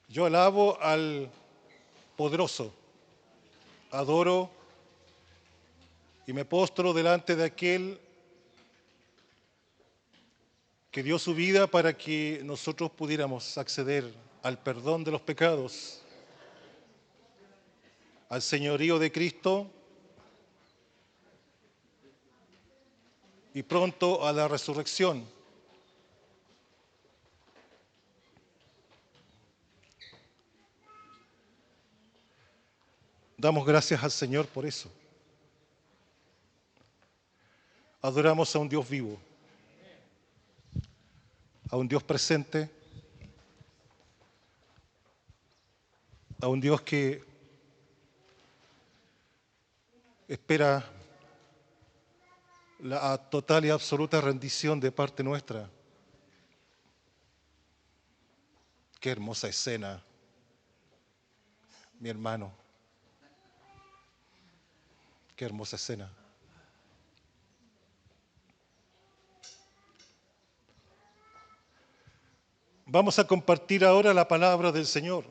Yo alabo al poderoso, adoro y me postro delante de aquel que dio su vida para que nosotros pudiéramos acceder al perdón de los pecados, al señorío de Cristo y pronto a la resurrección. Damos gracias al Señor por eso. Adoramos a un Dios vivo, a un Dios presente, a un Dios que espera la total y absoluta rendición de parte nuestra. Qué hermosa escena, mi hermano, qué hermosa escena. Vamos a compartir ahora la palabra del Señor.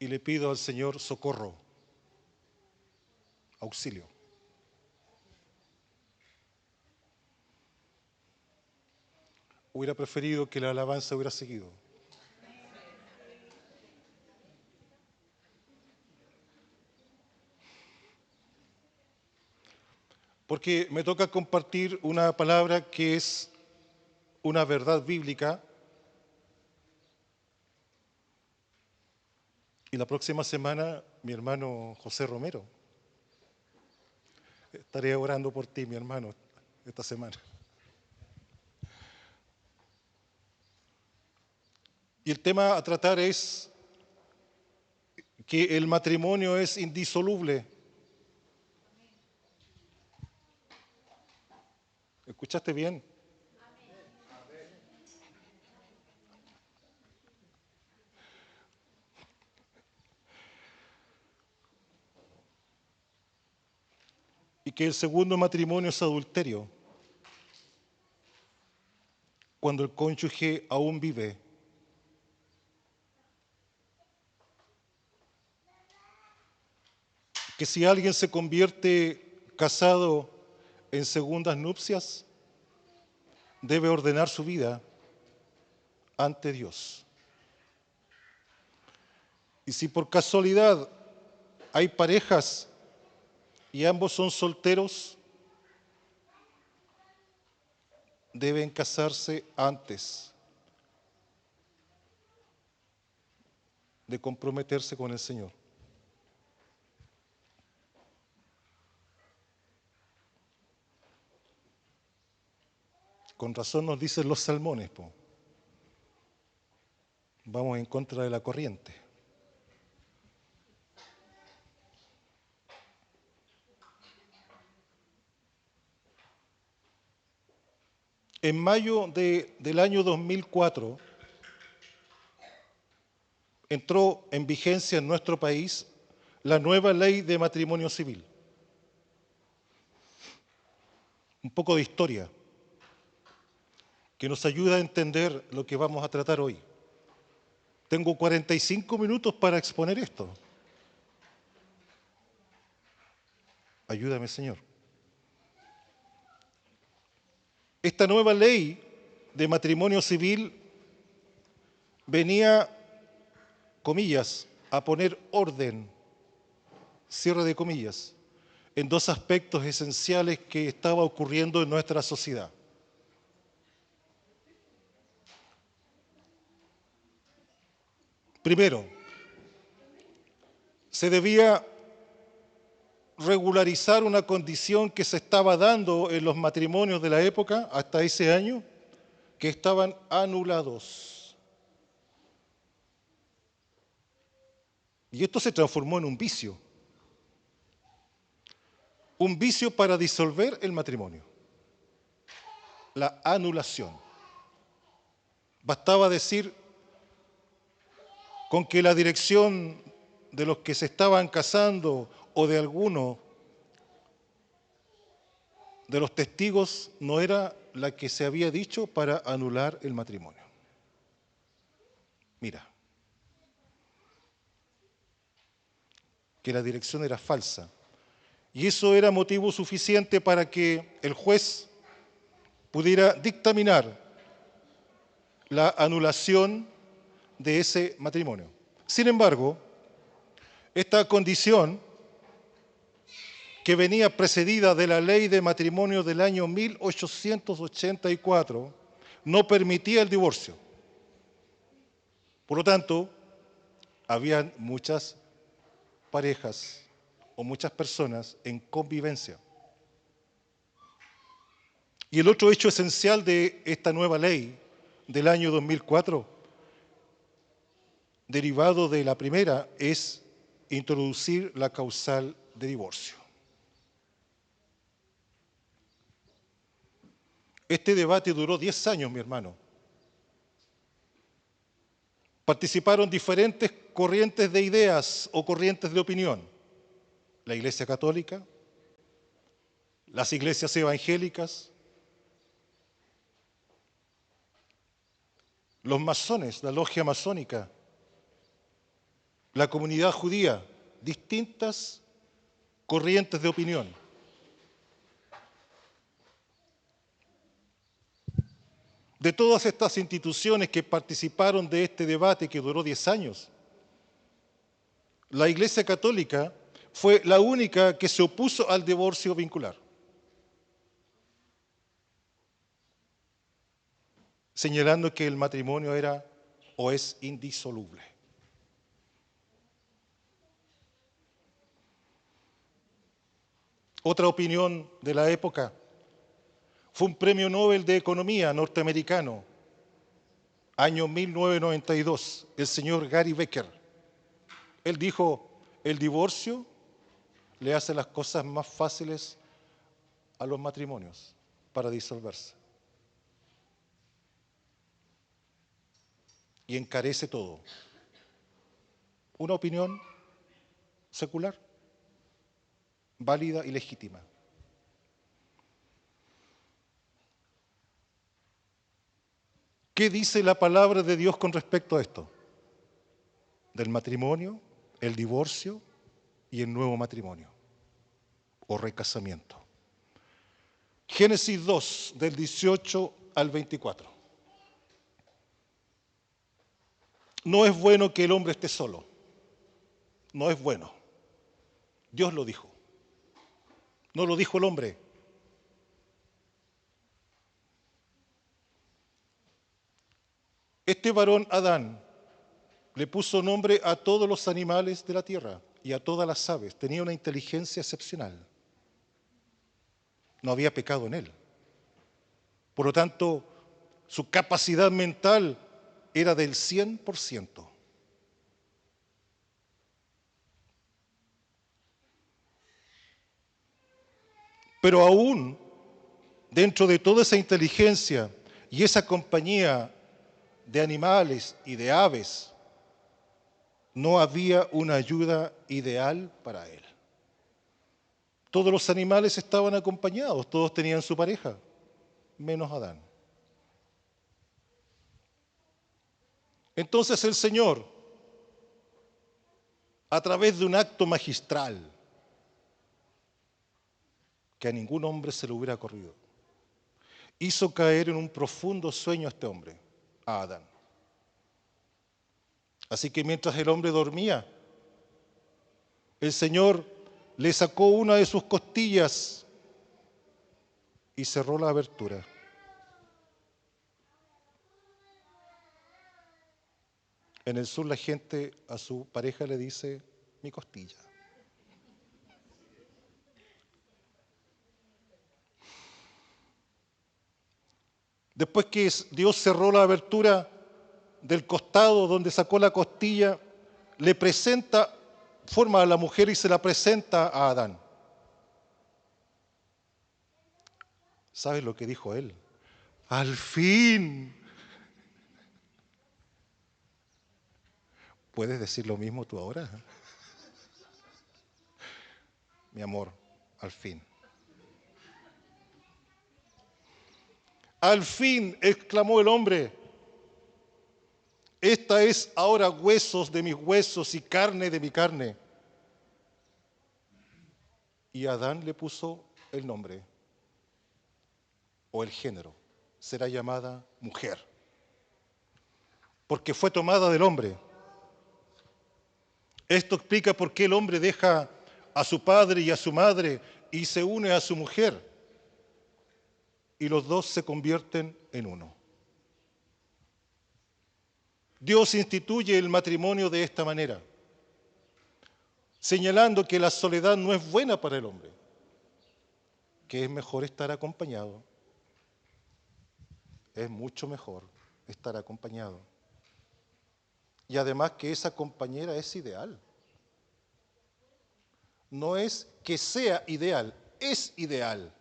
Y le pido al Señor socorro, auxilio. Hubiera preferido que la alabanza hubiera seguido. Porque me toca compartir una palabra que es una verdad bíblica. Y la próxima semana, mi hermano José Romero, estaré orando por ti, mi hermano, esta semana. Y el tema a tratar es que el matrimonio es indisoluble. ¿Escuchaste bien? Y que el segundo matrimonio es adulterio, cuando el cónyuge aún vive. Que si alguien se convierte casado en segundas nupcias, debe ordenar su vida ante Dios. Y si por casualidad hay parejas y ambos son solteros, deben casarse antes de comprometerse con el Señor. Con razón nos dicen los salmones, po. Vamos en contra de la corriente. En mayo del año 2004 entró en vigencia en nuestro país la nueva ley de matrimonio civil. Un poco de historia que nos ayuda a entender lo que vamos a tratar hoy. Tengo 45 minutos para exponer esto. Ayúdame, Señor. Esta nueva ley de matrimonio civil venía, comillas, a poner orden, cierre de comillas, en dos aspectos esenciales que estaba ocurriendo en nuestra sociedad. Primero, se debía regularizar una condición que se estaba dando en los matrimonios de la época hasta ese año, que estaban anulados. Y esto se transformó en un vicio para disolver el matrimonio, la anulación. Bastaba decir con que la dirección de los que se estaban casando o de alguno de los testigos no era la que se había dicho para anular el matrimonio. Mira, que la dirección era falsa. Y eso era motivo suficiente para que el juez pudiera dictaminar la anulación de ese matrimonio. Sin embargo, esta condición, que venía precedida de la ley de matrimonio del año 1884, no permitía el divorcio. Por lo tanto, habían muchas parejas o muchas personas en convivencia. Y el otro hecho esencial de esta nueva ley del año 2004, derivado de la primera, es introducir la causal de divorcio. Este debate duró 10 años, mi hermano. Participaron diferentes corrientes de ideas o corrientes de opinión. La Iglesia Católica, las iglesias evangélicas, los masones, la logia masónica, la comunidad judía, distintas corrientes de opinión. De todas estas instituciones que participaron de este debate que duró 10 años, la Iglesia Católica fue la única que se opuso al divorcio vincular, señalando que el matrimonio era o es indisoluble. Otra opinión de la época fue un premio Nobel de Economía norteamericano, año 1992, el señor Gary Becker. Él dijo, el divorcio le hace las cosas más fáciles a los matrimonios para disolverse. Y encarece todo. Una opinión secular, válida y legítima. ¿Qué dice la palabra de Dios con respecto a esto? Del matrimonio, el divorcio y el nuevo matrimonio o recasamiento. Génesis 2, del 18 al 24. No es bueno que el hombre esté solo. No es bueno. Dios lo dijo. No lo dijo el hombre. Este varón Adán le puso nombre a todos los animales de la tierra y a todas las aves. Tenía una inteligencia excepcional. No había pecado en él. Por lo tanto, su capacidad mental era del 100%. Pero aún dentro de toda esa inteligencia y esa compañía de animales y de aves, no había una ayuda ideal para él. Todos los animales estaban acompañados, todos tenían su pareja, menos Adán. Entonces el Señor, a través de un acto magistral, que a ningún hombre se le hubiera ocurrido, hizo caer en un profundo sueño a este hombre, a Adán. Así que mientras el hombre dormía, el Señor le sacó una de sus costillas y cerró la abertura. En el sur la gente a su pareja le dice, mi costilla. Después que Dios cerró la abertura del costado donde sacó la costilla, le presenta, forma a la mujer y se la presenta a Adán. ¿Sabes lo que dijo él? Al fin. ¿Puedes decir lo mismo tú ahora? Mi amor, al fin. Al fin, exclamó el hombre, esta es ahora huesos de mis huesos y carne de mi carne. Y Adán le puso el nombre o el género. Será llamada mujer, porque fue tomada del hombre. Esto explica por qué el hombre deja a su padre y a su madre y se une a su mujer. Y los dos se convierten en uno. Dios instituye el matrimonio de esta manera, señalando que la soledad no es buena para el hombre, que es mejor estar acompañado. Es mucho mejor estar acompañado. Y además que esa compañera es ideal. No es que sea ideal, es ideal.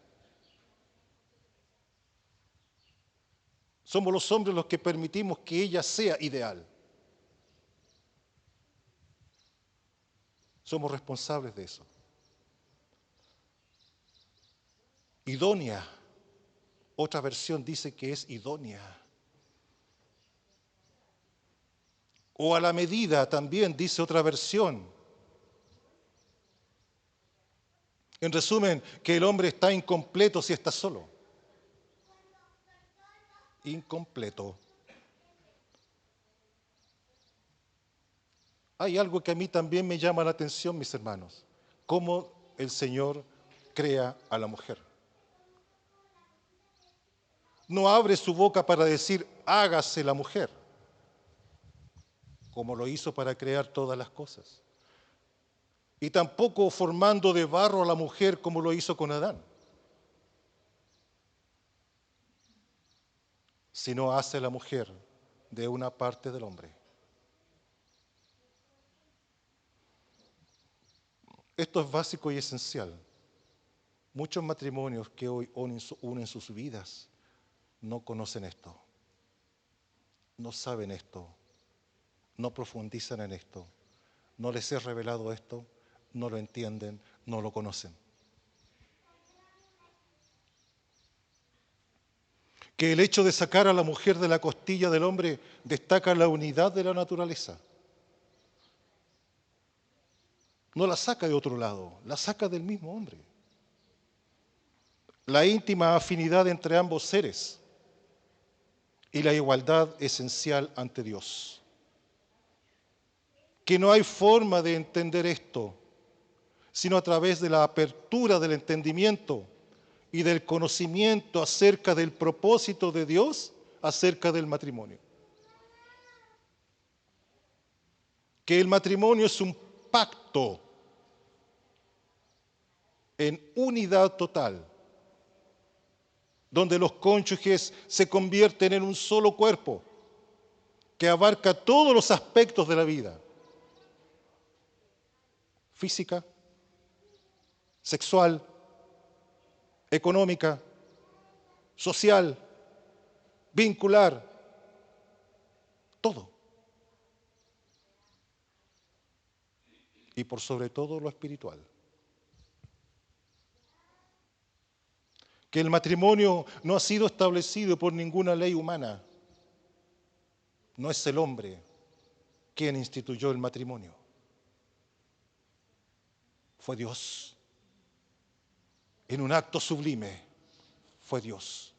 Somos los hombres los que permitimos que ella sea ideal. Somos responsables de eso. Idónea. Otra versión dice que es idónea. O a la medida también dice otra versión. En resumen, que el hombre está incompleto si está solo. Incompleto. Hay algo que a mí también me llama la atención, mis hermanos. Cómo el Señor crea a la mujer. No abre su boca para decir, hágase la mujer, como lo hizo para crear todas las cosas. Y tampoco formando de barro a la mujer como lo hizo con Adán. Sino hace a la mujer de una parte del hombre. Esto es básico y esencial. Muchos matrimonios que hoy unen sus vidas no conocen esto, no saben esto, no profundizan en esto, no les es revelado esto, no lo entienden, no lo conocen. Que el hecho de sacar a la mujer de la costilla del hombre destaca la unidad de la naturaleza. No la saca de otro lado, la saca del mismo hombre. La íntima afinidad entre ambos seres y la igualdad esencial ante Dios. Que no hay forma de entender esto, sino a través de la apertura del entendimiento y del conocimiento acerca del propósito de Dios acerca del matrimonio. Que el matrimonio es un pacto en unidad total, donde los cónyuges se convierten en un solo cuerpo que abarca todos los aspectos de la vida: física, sexual, económica, social, vincular, todo. Y por sobre todo lo espiritual. Que el matrimonio no ha sido establecido por ninguna ley humana. No es el hombre quien instituyó el matrimonio. Fue Dios. En un acto sublime, fue Dios.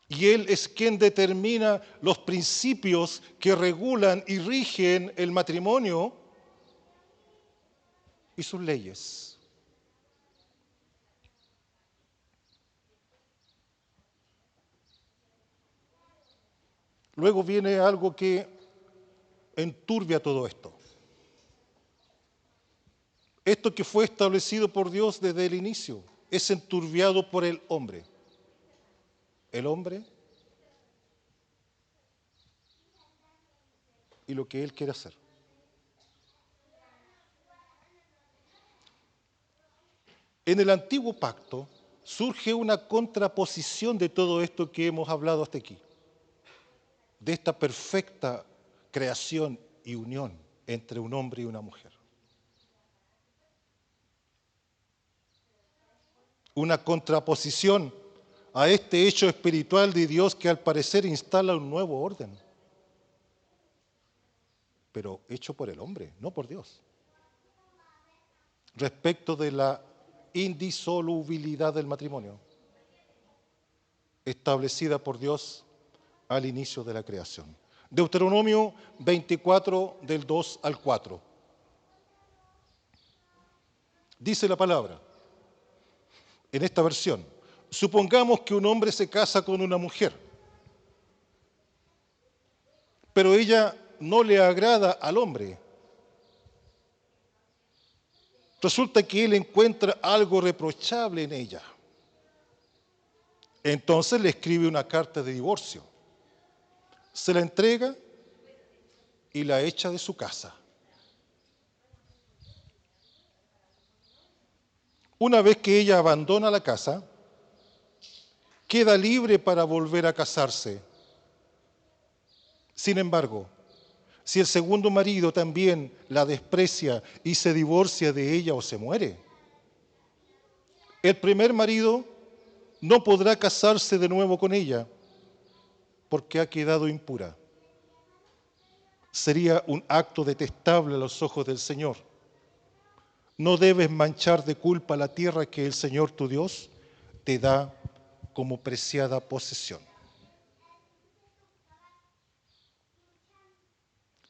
Y Él es quien determina los principios que regulan y rigen el matrimonio y sus leyes. Luego viene algo que enturbia todo esto. Esto que fue establecido por Dios desde el inicio es enturbiado por el hombre. El hombre y lo que él quiere hacer. En el antiguo pacto surge una contraposición de todo esto que hemos hablado hasta aquí, de esta perfecta creación y unión entre un hombre y una mujer. una contraposición a este hecho espiritual de Dios que al parecer instala un nuevo orden, pero hecho por el hombre, no por Dios, respecto de la indisolubilidad del matrimonio, establecida por Dios al inicio de la creación. Deuteronomio 24, del 2 al 4. Dice la palabra, en esta versión, supongamos que un hombre se casa con una mujer, pero ella no le agrada al hombre. Resulta que él encuentra algo reprochable en ella. Entonces le escribe una carta de divorcio, se la entrega y la echa de su casa. Una vez que ella abandona la casa, queda libre para volver a casarse. Sin embargo, si el segundo marido también la desprecia y se divorcia de ella o se muere, el primer marido no podrá casarse de nuevo con ella porque ha quedado impura. Sería un acto detestable a los ojos del Señor. No debes manchar de culpa la tierra que el Señor tu Dios te da como preciada posesión.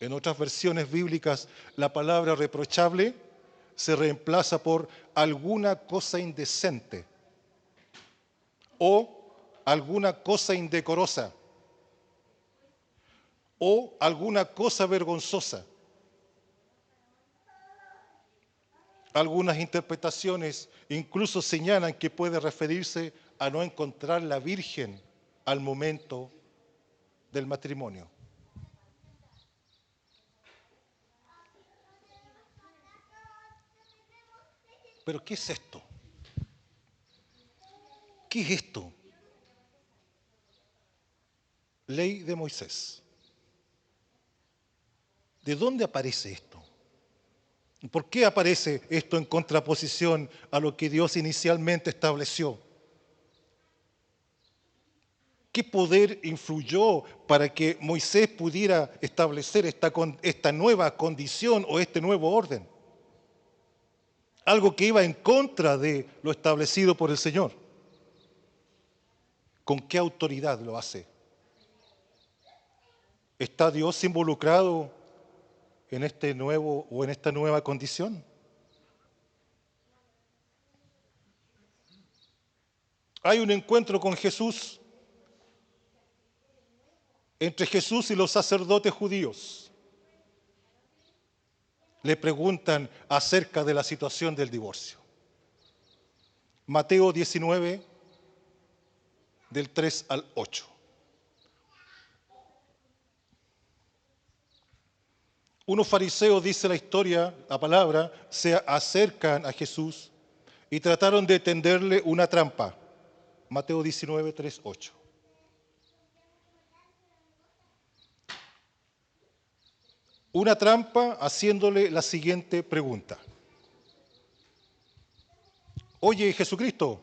En otras versiones bíblicas, la palabra reprochable se reemplaza por alguna cosa indecente o alguna cosa indecorosa o alguna cosa vergonzosa. Algunas interpretaciones incluso señalan que puede referirse a no encontrar la virgen al momento del matrimonio. Pero ¿qué es esto? ¿Qué es esto? Ley de Moisés. ¿De dónde aparece esto? ¿Por qué aparece esto en contraposición a lo que Dios inicialmente estableció? ¿Qué poder influyó para que Moisés pudiera establecer esta nueva condición o este nuevo orden? Algo que iba en contra de lo establecido por el Señor. ¿Con qué autoridad lo hace? ¿Está Dios involucrado en este nuevo o en esta nueva condición? Hay un encuentro con Jesús, entre Jesús y los sacerdotes judíos. Le preguntan acerca de la situación del divorcio. Mateo 19, del 3 al 8. Unos fariseos, dice la historia, la palabra, se acercan a Jesús y trataron de tenderle una trampa. Mateo 19, 3, 8. Una trampa haciéndole la siguiente pregunta. Oye, Jesucristo,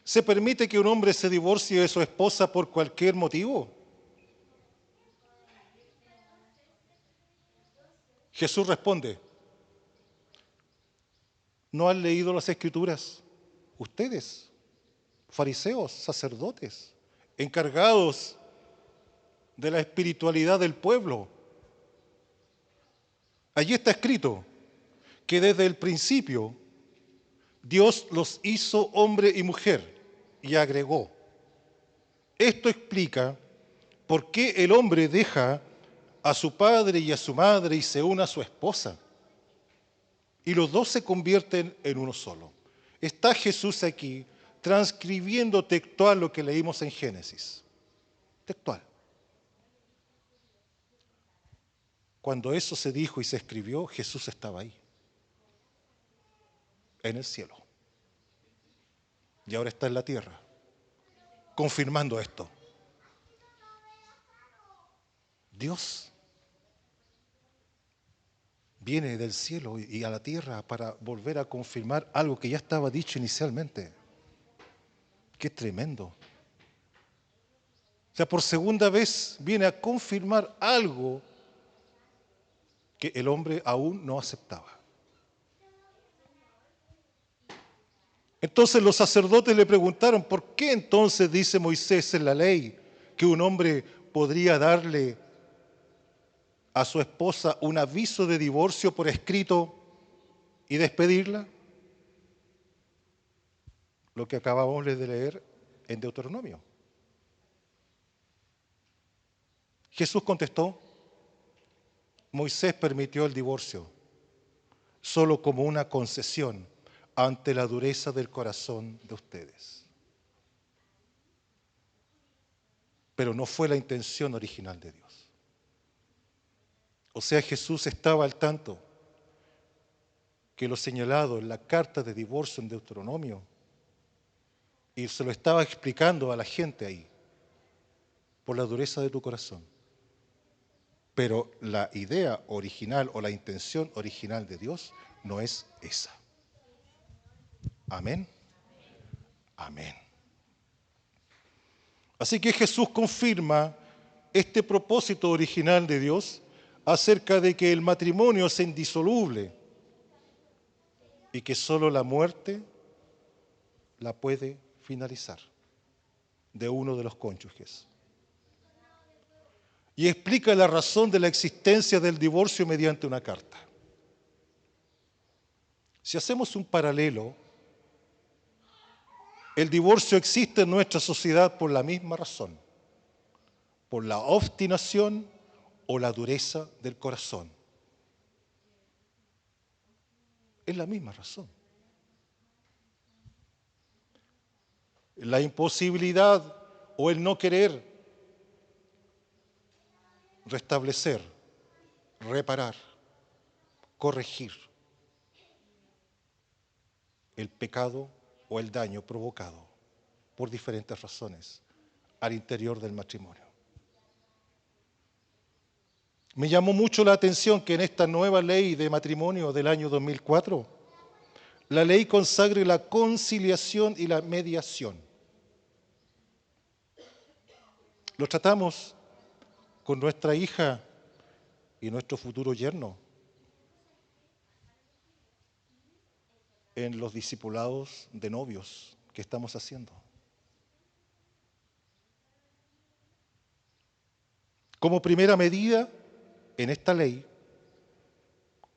¿se permite que un hombre se divorcie de su esposa por cualquier motivo? Jesús responde, ¿no han leído las Escrituras? Ustedes, fariseos, sacerdotes, encargados de la espiritualidad del pueblo. Allí está escrito que desde el principio Dios los hizo hombre y mujer y agregó, esto explica por qué el hombre deja a su padre y a su madre y se une a su esposa y los dos se convierten en uno solo. Está Jesús aquí transcribiendo textual lo que leímos en Génesis. Textual. Cuando eso se dijo y se escribió, Jesús estaba ahí, en el cielo. Y ahora está en la tierra, confirmando esto. Dios viene del cielo y a la tierra para volver a confirmar algo que ya estaba dicho inicialmente. ¡Qué tremendo! O sea, por segunda vez viene a confirmar algo que el hombre aún no aceptaba. Entonces los sacerdotes le preguntaron, ¿por qué entonces dice Moisés en la ley que un hombre podría darle a su esposa un aviso de divorcio por escrito y despedirla? Lo que acabamos de leer en Deuteronomio. Jesús contestó, Moisés permitió el divorcio solo como una concesión ante la dureza del corazón de ustedes. Pero no fue la intención original de Dios. O sea, Jesús estaba al tanto que lo señalado en la carta de divorcio en Deuteronomio, y se lo estaba explicando a la gente ahí, por la dureza de tu corazón. Pero la idea original o la intención original de Dios no es esa. Amén. Amén. Así que Jesús confirma este propósito original de Dios acerca de que el matrimonio es indisoluble y que solo la muerte la puede finalizar de uno de los cónyuges. Y explica la razón de la existencia del divorcio mediante una carta. Si hacemos un paralelo, el divorcio existe en nuestra sociedad por la misma razón, por la obstinación o la dureza del corazón. Es la misma razón. La imposibilidad o el no querer restablecer, reparar, corregir el pecado o el daño provocado por diferentes razones al interior del matrimonio. Me llamó mucho la atención que en esta nueva ley de matrimonio del año 2004, la ley consagre la conciliación y la mediación. Lo tratamos con nuestra hija y nuestro futuro yerno en los discipulados de novios que estamos haciendo. Como primera medida, en esta ley,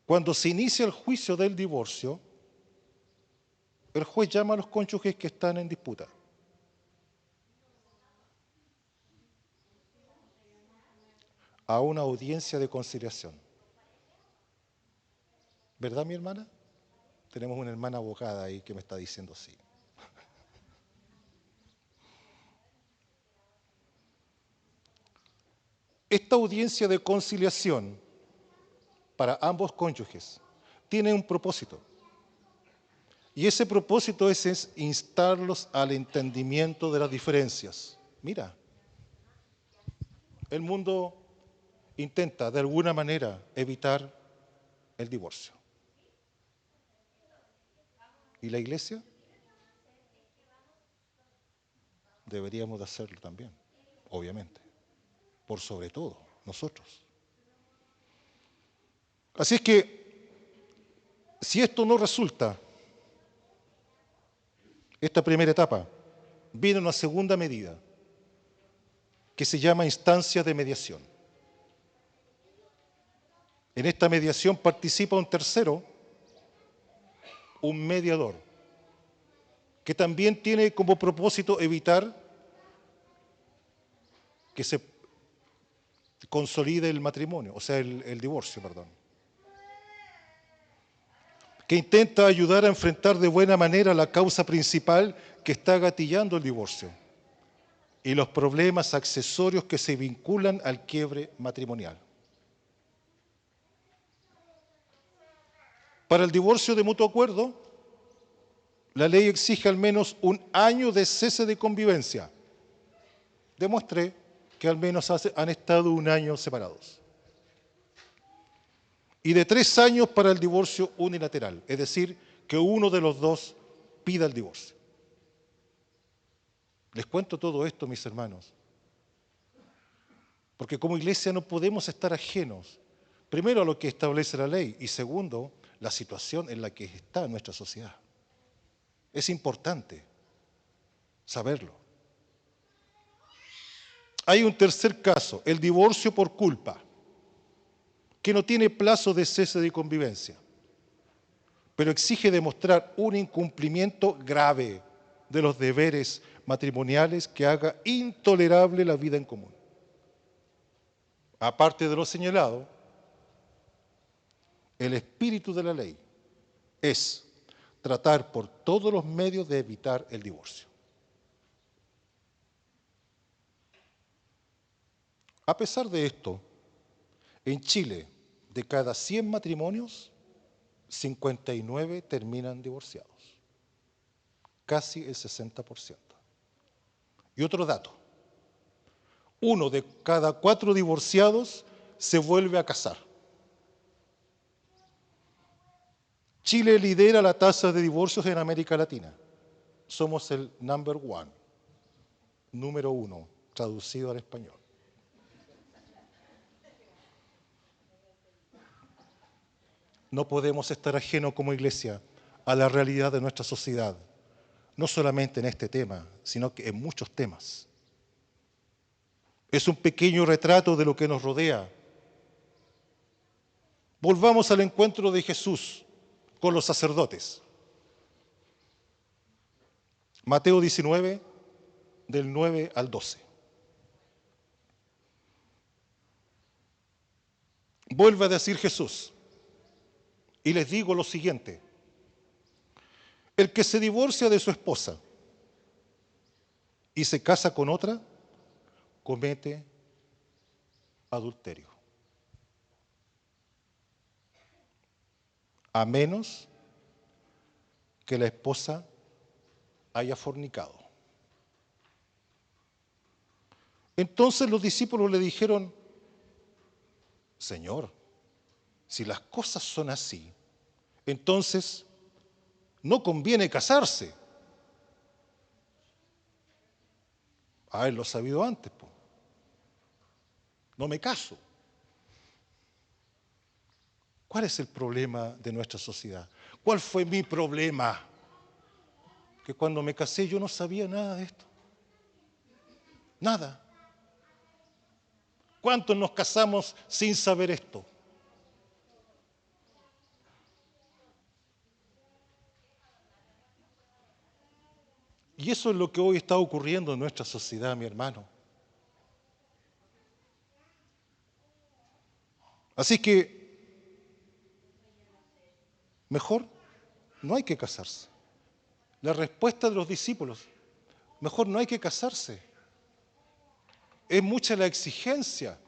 cuando se inicia el juicio del divorcio, el juez llama a los cónyuges que están en disputa. A una audiencia de conciliación. ¿Verdad, mi hermana? Tenemos una hermana abogada ahí que me está diciendo sí. Esta audiencia de conciliación para ambos cónyuges tiene un propósito. Y ese propósito es instarlos al entendimiento de las diferencias. Mira, el mundo intenta de alguna manera evitar el divorcio. ¿Y la iglesia? Deberíamos de hacerlo también, obviamente, por sobre todo nosotros. Así es que, si esto no resulta, esta primera etapa, viene una segunda medida, que se llama instancia de mediación. En esta mediación participa un tercero, un mediador, que también tiene como propósito evitar que se consolide el matrimonio, o sea, el divorcio, perdón. Que intenta ayudar a enfrentar de buena manera la causa principal que está gatillando el divorcio y los problemas accesorios que se vinculan al quiebre matrimonial. Para el divorcio de mutuo acuerdo, la ley exige al menos un año de cese de convivencia. Demuestre que al menos han estado un año separados. y de 3 años para el divorcio unilateral, es decir, que uno de los dos pida el divorcio. Les cuento todo esto, mis hermanos, porque como iglesia no podemos estar ajenos, primero a lo que establece la ley y segundo, la situación en la que está nuestra sociedad. Es importante saberlo. Hay un tercer caso, el divorcio por culpa, que no tiene plazo de cese de convivencia, pero exige demostrar un incumplimiento grave de los deberes matrimoniales que haga intolerable la vida en común. Aparte de lo señalado, el espíritu de la ley es tratar por todos los medios de evitar el divorcio. A pesar de esto, en Chile, de cada 100 matrimonios, 59 terminan divorciados, casi el 60%. Y otro dato, 1 de cada 4 divorciados se vuelve a casar. Chile lidera la tasa de divorcios en América Latina. Somos el número 1, traducido al español. No podemos estar ajenos como iglesia a la realidad de nuestra sociedad, no solamente en este tema, sino que en muchos temas. Es un pequeño retrato de lo que nos rodea. Volvamos al encuentro de Jesús con los sacerdotes. Mateo 19, del 9 al 12. Vuelve a decir Jesús, y les digo lo siguiente: el que se divorcia de su esposa y se casa con otra, comete adulterio. A menos que la esposa haya fornicado. Entonces los discípulos le dijeron: Señor, si las cosas son así, entonces no conviene casarse. Haberlo sabido antes, po. No me caso. ¿Cuál es el problema de nuestra sociedad? ¿Cuál fue mi problema? Que cuando me casé yo no sabía nada de esto. Nada. ¿Cuántos nos casamos sin saber esto? Y eso es lo que hoy está ocurriendo en nuestra sociedad, mi hermano. Así que mejor no hay que casarse. La respuesta de los discípulos, mejor no hay que casarse. Es mucha la exigencia.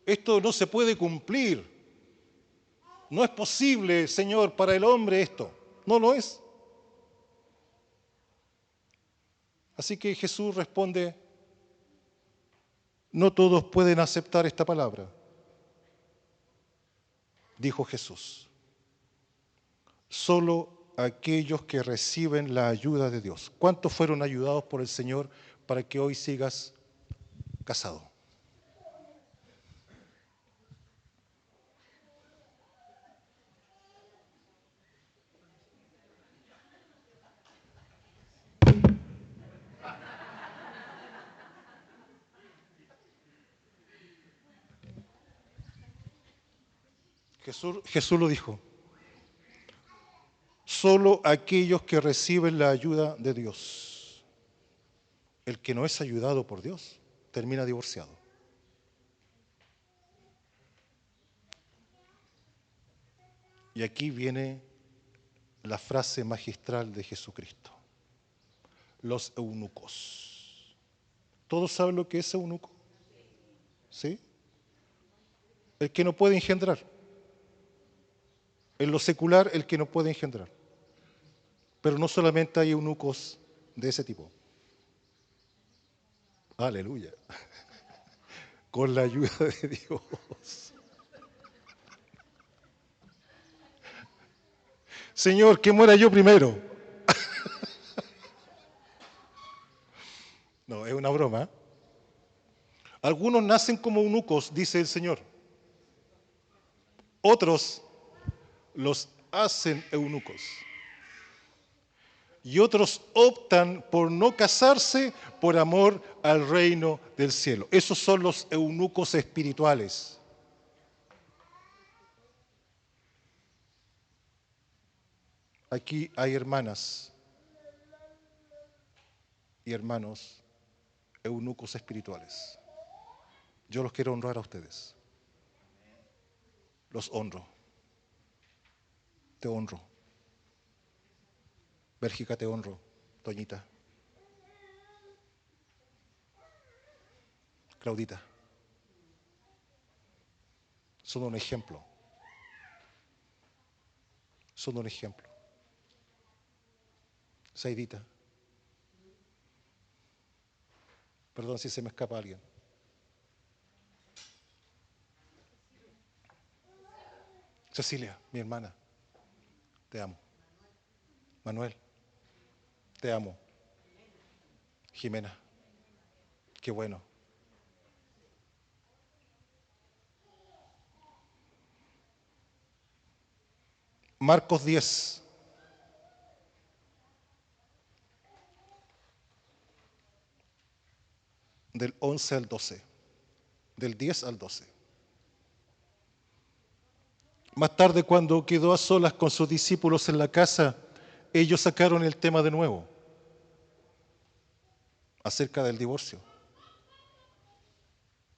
Esto no se puede cumplir. No es posible, Señor, para el hombre esto. No lo es. Así que Jesús responde: no todos pueden aceptar esta palabra. Dijo Jesús: solo aquellos que reciben la ayuda de Dios. ¿Cuántos fueron ayudados por el Señor para que hoy sigas casado? Jesús lo dijo. Solo aquellos que reciben la ayuda de Dios. El que no es ayudado por Dios termina divorciado. Y aquí viene la frase magistral de Jesucristo. Los eunucos. ¿Todos saben lo que es eunuco? ¿Sí? El que no puede engendrar. En lo secular, el que no puede engendrar. Pero no solamente hay eunucos de ese tipo. Aleluya. con la ayuda de Dios. Señor, que muera yo primero. No, es una broma. ¿Eh? Algunos nacen como eunucos, dice el Señor. Otros los hacen eunucos. Y otros optan por no casarse por amor al reino del cielo. Esos son los eunucos espirituales. Aquí hay hermanas y hermanos eunucos espirituales. Yo los quiero honrar a ustedes. Los honro. Te honro. Bélgica, te honro. Toñita. Claudita. Son un ejemplo. Son un ejemplo. Saidita. Perdón si se me escapa alguien. Cecilia, mi hermana. Te amo. Manuel. Te amo. Jimena. Qué bueno. Marcos 10. Del 11 al 12. Del 10 al 12. Más tarde, cuando quedó a solas con sus discípulos en la casa, ellos sacaron el tema de nuevo, acerca del divorcio.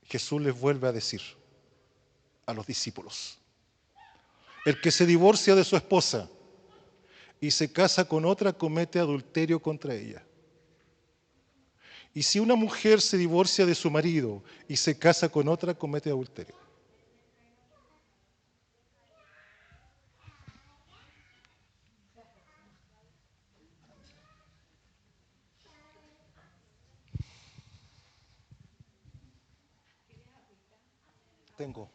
Jesús les vuelve a decir a los discípulos: el que se divorcia de su esposa y se casa con otra comete adulterio contra ella. Y si una mujer se divorcia de su marido y se casa con otra, comete adulterio. Tengo.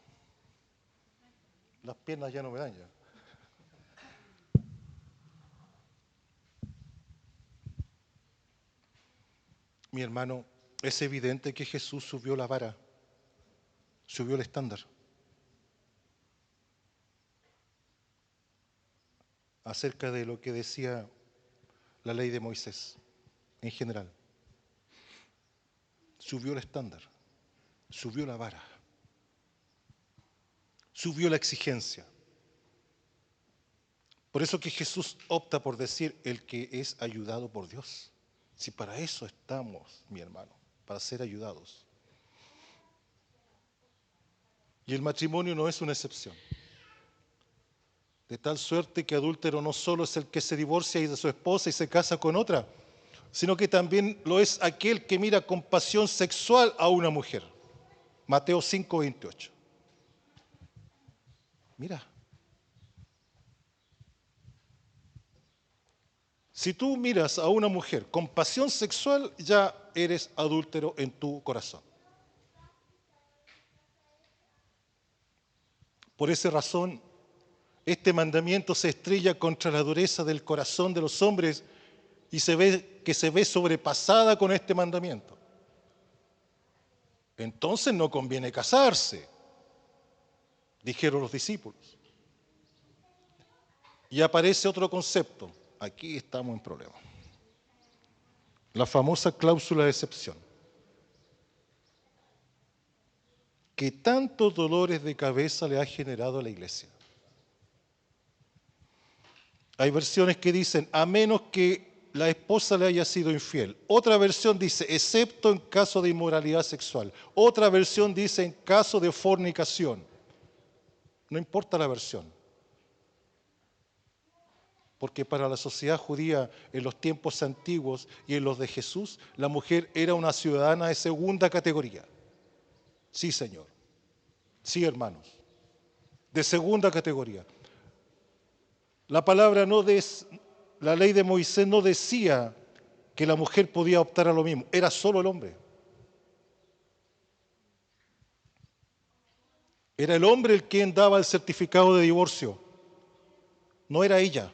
Las piernas ya no me dan ya. Mi hermano, es evidente que Jesús subió la vara, subió el estándar acerca de lo que decía la ley de Moisés en general. Subió el estándar, subió la vara, subió la exigencia. Por eso que Jesús opta por decir el que es ayudado por Dios. Si para eso estamos, mi hermano, para ser ayudados. Y el matrimonio no es una excepción. De tal suerte que adúltero no solo es el que se divorcia de su esposa y se casa con otra, sino que también lo es aquel que mira con pasión sexual a una mujer. Mateo 5:28. Mira. Si tú miras a una mujer con pasión sexual, ya eres adúltero en tu corazón. Por esa razón, este mandamiento se estrella contra la dureza del corazón de los hombres y se ve sobrepasada con este mandamiento. Entonces no conviene casarse, dijeron los discípulos. Y aparece otro concepto. Aquí estamos en problema. La famosa cláusula de excepción. Que tantos dolores de cabeza le ha generado a la iglesia. Hay versiones que dicen, a menos que la esposa le haya sido infiel. Otra versión dice, excepto en caso de inmoralidad sexual. Otra versión dice, en caso de fornicación. No importa la versión. Porque para la sociedad judía en los tiempos antiguos y en los de Jesús, la mujer era una ciudadana de segunda categoría. Sí, Señor. Sí, hermanos. De segunda categoría. La ley de Moisés no decía que la mujer podía optar a lo mismo, era solo el hombre. Era el hombre el quien daba el certificado de divorcio, no era ella.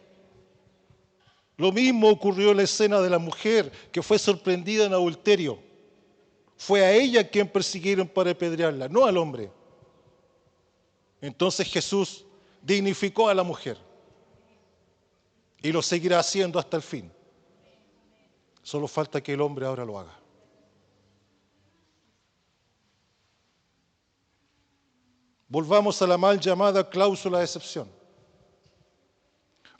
Lo mismo ocurrió en la escena de la mujer que fue sorprendida en adulterio. Fue a ella quien persiguieron para apedrearla, no al hombre. Entonces Jesús dignificó a la mujer y lo seguirá haciendo hasta el fin. Solo falta que el hombre ahora lo haga. Volvamos a la mal llamada cláusula de excepción.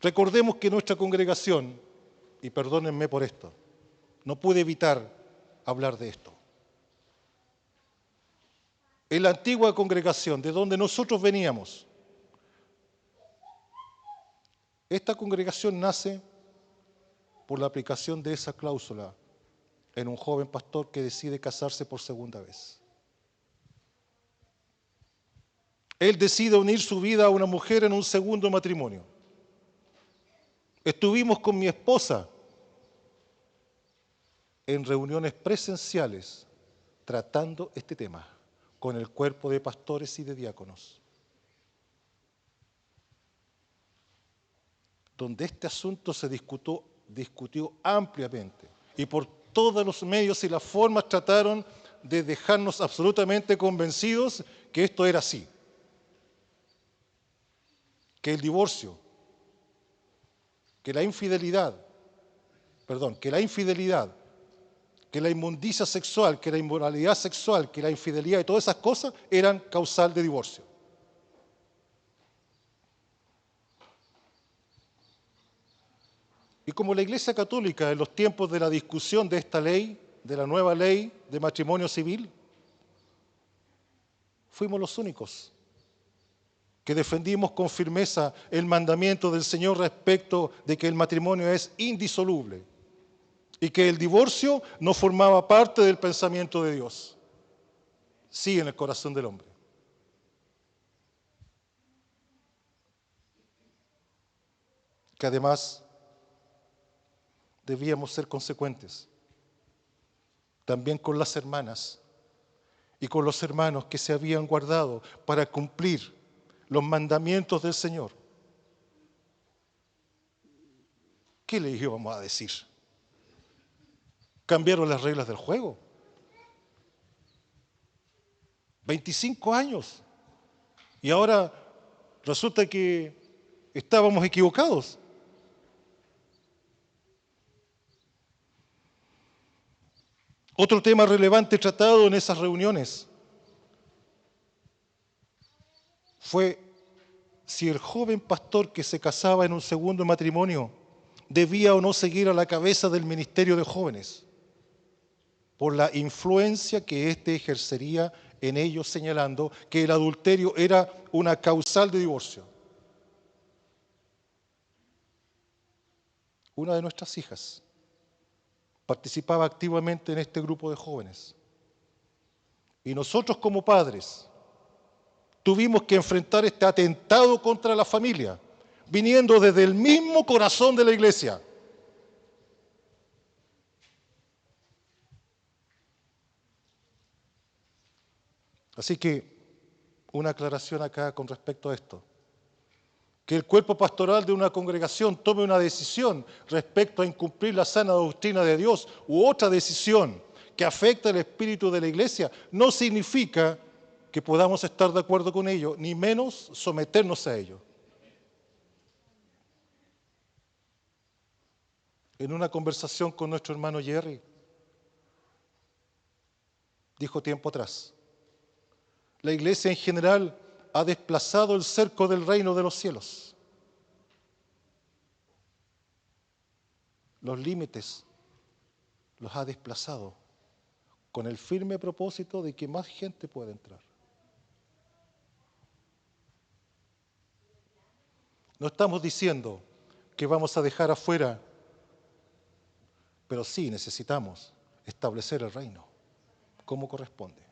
Recordemos que nuestra congregación, y perdónenme por esto, no pude evitar hablar de esto. En la antigua congregación de donde nosotros veníamos, esta congregación nace por la aplicación de esa cláusula en un joven pastor que decide casarse por segunda vez. Él decide unir su vida a una mujer en un segundo matrimonio. Estuvimos con mi esposa en reuniones presenciales tratando este tema con el cuerpo de pastores y de diáconos, donde este asunto se discutió ampliamente y por todos los medios y las formas trataron de dejarnos absolutamente convencidos que esto era así, que el divorcio, que la infidelidad, que la inmundicia sexual, que la inmoralidad sexual, que la infidelidad y todas esas cosas eran causal de divorcio. Y como la Iglesia Católica en los tiempos de la discusión de esta ley, de la nueva ley de matrimonio civil, fuimos los únicos que defendimos con firmeza el mandamiento del Señor respecto de que el matrimonio es indisoluble y que el divorcio no formaba parte del pensamiento de Dios, sí en el corazón del hombre. Que además debíamos ser consecuentes también con las hermanas y con los hermanos que se habían guardado para cumplir los mandamientos del Señor. ¿Qué les íbamos a decir? Cambiaron las reglas del juego. 25 años. Y ahora resulta que estábamos equivocados. Otro tema relevante tratado en esas reuniones fue si el joven pastor que se casaba en un segundo matrimonio debía o no seguir a la cabeza del ministerio de jóvenes por la influencia que éste ejercería en ellos, señalando que el adulterio era una causal de divorcio. Una de nuestras hijas participaba activamente en este grupo de jóvenes. Y nosotros como padres tuvimos que enfrentar este atentado contra la familia, viniendo desde el mismo corazón de la iglesia. Así que, una aclaración acá con respecto a esto. Que el cuerpo pastoral de una congregación tome una decisión respecto a incumplir la sana doctrina de Dios u otra decisión que afecta el espíritu de la iglesia, no significa que podamos estar de acuerdo con ello, ni menos someternos a ello. En una conversación con nuestro hermano Jerry, dijo tiempo atrás, la iglesia en general ha desplazado el cerco del reino de los cielos. Los límites los ha desplazado con el firme propósito de que más gente pueda entrar. No estamos diciendo que vamos a dejar afuera, pero sí necesitamos establecer el reino como corresponde.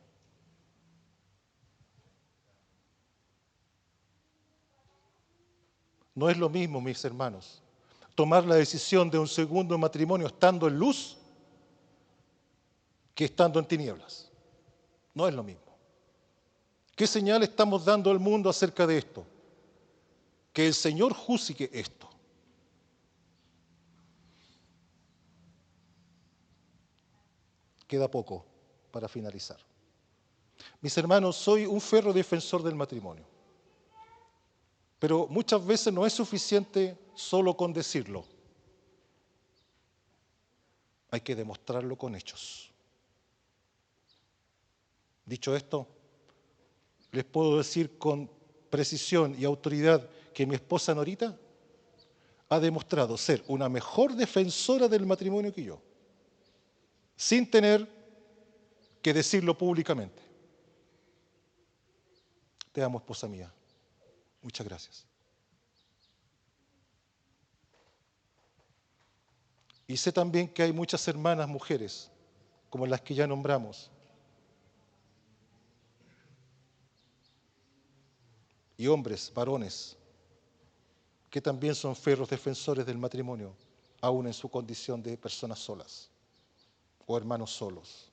No es lo mismo, mis hermanos, tomar la decisión de un segundo matrimonio estando en luz que estando en tinieblas. No es lo mismo. ¿Qué señal estamos dando al mundo acerca de esto? Que el Señor juzgue esto. Queda poco para finalizar. Mis hermanos, soy un ferro defensor del matrimonio. Pero muchas veces no es suficiente solo con decirlo. Hay que demostrarlo con hechos. Dicho esto, les puedo decir con precisión y autoridad que mi esposa Norita ha demostrado ser una mejor defensora del matrimonio que yo, sin tener que decirlo públicamente. Te amo, esposa mía. Muchas gracias. Y sé también que hay muchas hermanas mujeres, como las que ya nombramos, y hombres, varones, que también son férreos defensores del matrimonio, aún en su condición de personas solas o hermanos solos.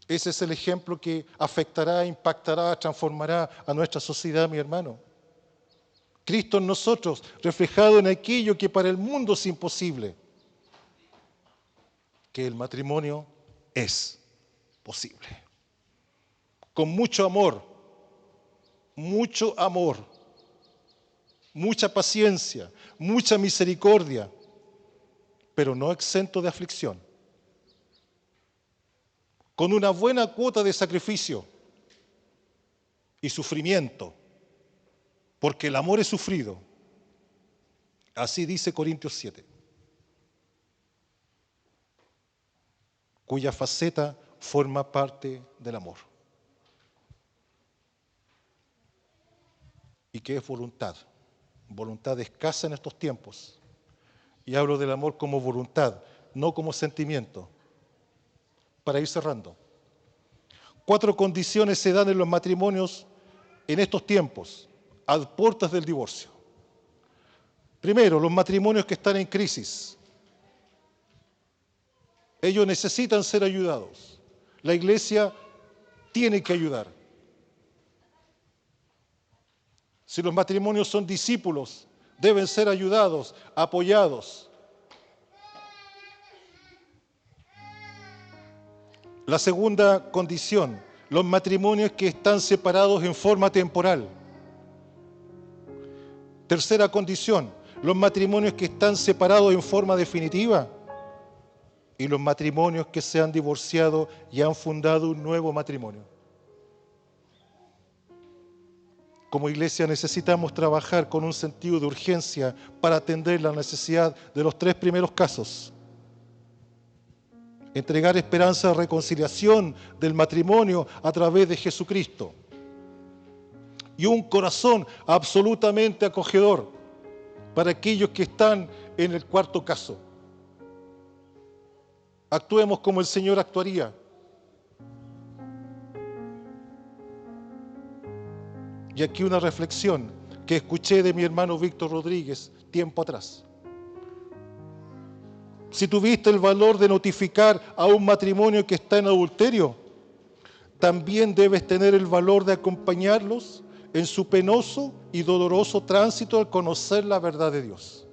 Ese es el ejemplo que afectará, impactará, transformará a nuestra sociedad, mi hermano. Cristo en nosotros, reflejado en aquello que para el mundo es imposible, que el matrimonio es posible. Con mucho amor, mucha paciencia, mucha misericordia, pero no exento de aflicción. Con una buena cuota de sacrificio y sufrimiento, porque el amor es sufrido. Así dice Corintios 7, cuya faceta forma parte del amor. Y que es voluntad escasa en estos tiempos. Y hablo del amor como voluntad, no como sentimiento. Para ir cerrando. 4 condiciones se dan en los matrimonios en estos tiempos, a puertas del divorcio. Primero, los matrimonios que están en crisis. Ellos necesitan ser ayudados. La iglesia tiene que ayudar. Si los matrimonios son discípulos, deben ser ayudados, apoyados. La segunda condición, los matrimonios que están separados en forma temporal. Tercera condición, los matrimonios que están separados en forma definitiva. Y los matrimonios que se han divorciado y han fundado un nuevo matrimonio. Como iglesia necesitamos trabajar con un sentido de urgencia para atender la necesidad de los 3 primeros casos. Entregar esperanza de reconciliación del matrimonio a través de Jesucristo. Y un corazón absolutamente acogedor para aquellos que están en el 4º caso. Actuemos como el Señor actuaría. Y aquí una reflexión que escuché de mi hermano Víctor Rodríguez tiempo atrás. Si tuviste el valor de notificar a un matrimonio que está en adulterio, también debes tener el valor de acompañarlos en su penoso y doloroso tránsito al conocer la verdad de Dios.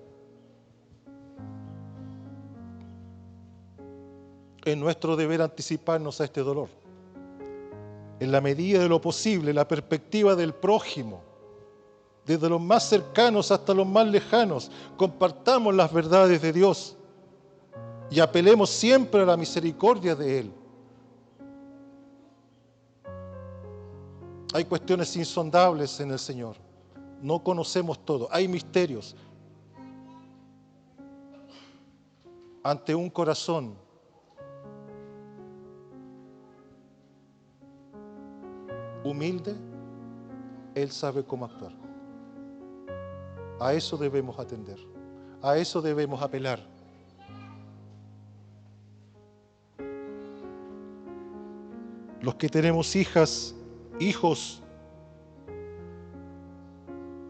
Es nuestro deber anticiparnos a este dolor. En la medida de lo posible, la perspectiva del prójimo, desde los más cercanos hasta los más lejanos, compartamos las verdades de Dios y apelemos siempre a la misericordia de Él. Hay cuestiones insondables en el Señor. No conocemos todo. Hay misterios. Ante un corazón humilde, Él sabe cómo actuar. A eso debemos atender. A eso debemos apelar. Los que tenemos hijas, hijos,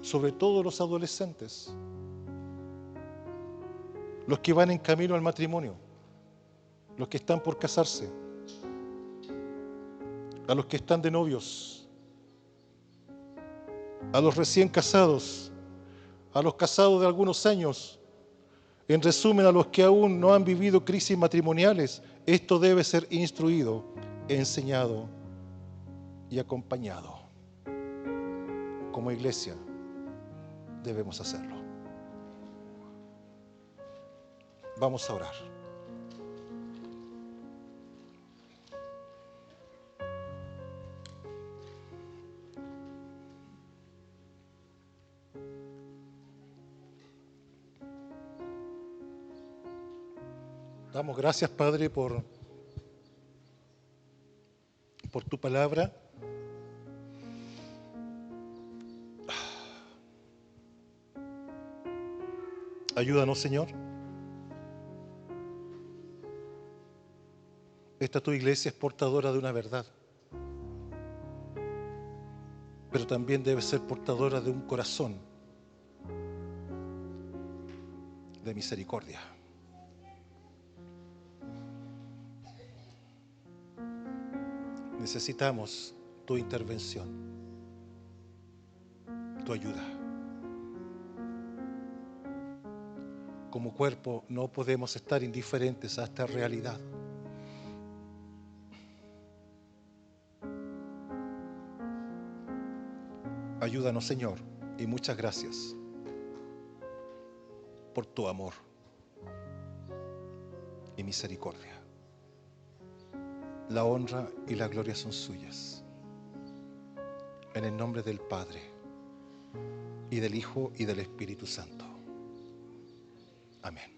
sobre todo los adolescentes, los que van en camino al matrimonio, los que están por casarse. a los que están de novios, a los recién casados, a los casados de algunos años, en resumen, a los que aún no han vivido crisis matrimoniales. Esto debe ser instruido, enseñado y acompañado. Como iglesia debemos hacerlo. Vamos a orar. Damos gracias, Padre, por tu palabra. Ayúdanos, Señor. Esta tu iglesia es portadora de una verdad, pero también debe ser portadora de un corazón de misericordia. Necesitamos tu intervención, tu ayuda. Como cuerpo no podemos estar indiferentes a esta realidad. Ayúdanos, Señor, y muchas gracias por tu amor y misericordia. La honra y la gloria son suyas. En el nombre del Padre, y del Hijo, y del Espíritu Santo. Amén.